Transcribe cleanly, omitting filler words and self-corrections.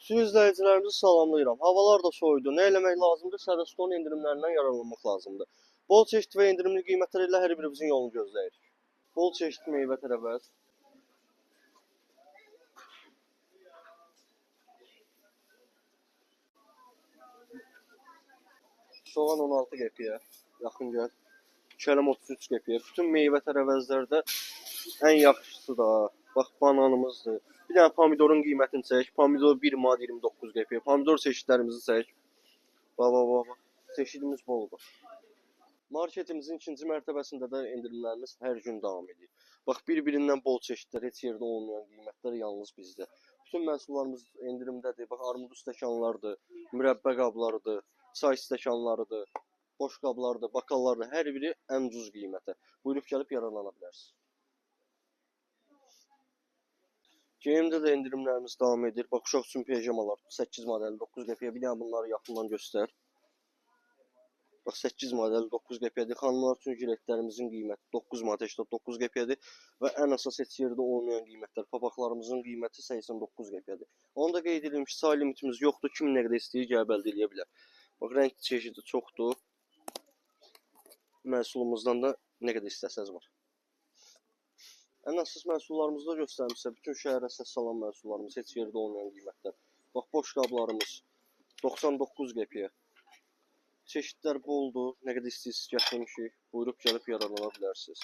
Bütün izləyicilərimizi salamlayıram. Havalar da soyudu. Nə eləmək lazımdır? Sərəston endirimlərindən yararlanmaq lazımdır. Bol çeşid və endirimli qiymətlər ilə hər birimizin yolunu gözləyirik. Bol çeşid meyvə tərəvəz. Soğan 16 qəpiyə. Yaxın gəl. Kələm 33 qəpiyə. Bütün meyvə tərəvəzlərdə ən yaxşısı da bax bananımızdır. Bir dənə pomidorun qiymətini çək. Pomidor 1 manat 29 qəpiyə. Pomidor çeşidlərimizi çək. Bax. Çeşidimiz boldur. Marketimizin ikinci mərtəbəsində də endirimlərimiz hər gün davam edir. Bax bir-birindən bol çeşidlər, heç yerdə olmayan qiymətlər yalnız bizdə. Bütün məhsullarımız endirimdədir. Bax armud stəkanlardır, mürəbbə qablarıdır, çay stəkanlarıdır, boş qablardır, bakallardır. Hər biri ən ucuz qiymətə. Buyurub gəlib yararlana bilərsiniz. Geyimdə də endirimlərimiz davam edir. Bax uşaq üçün pijamalar 8 manat 59 qəpiyə. Bir dənə bunları yaxından göstər. Bax 8 manat 59 qəpiyyədir. Xanımlar üçün jiletlərimizin qiyməti 9 manat 89 qəpiyyədir və ən əsas heç yerdə olmayan qiymətlər. Papaqlarımızın qiyməti 89 qəpiyyədir. Onu da qeyd edirəm ki, say limitimiz yoxdur. Kim nə qədər istəyir gəlib əldə edə bilər. Bax rəng çeşidi çoxdur. Məhsulumuzdan da nə qədər istəsəz var. Ən əsas məhsullarımızda göstərmişsə bütün şəhərə səs salan məhsullarımız heç yerdə olmayan qiymətlər. Bax boş qablarımız 99 qəpiyə. Çeşidlər boldur. Nə qədər istəyirsiniz gətirmişik. Buyurub gəlib yararlana bilərsiniz.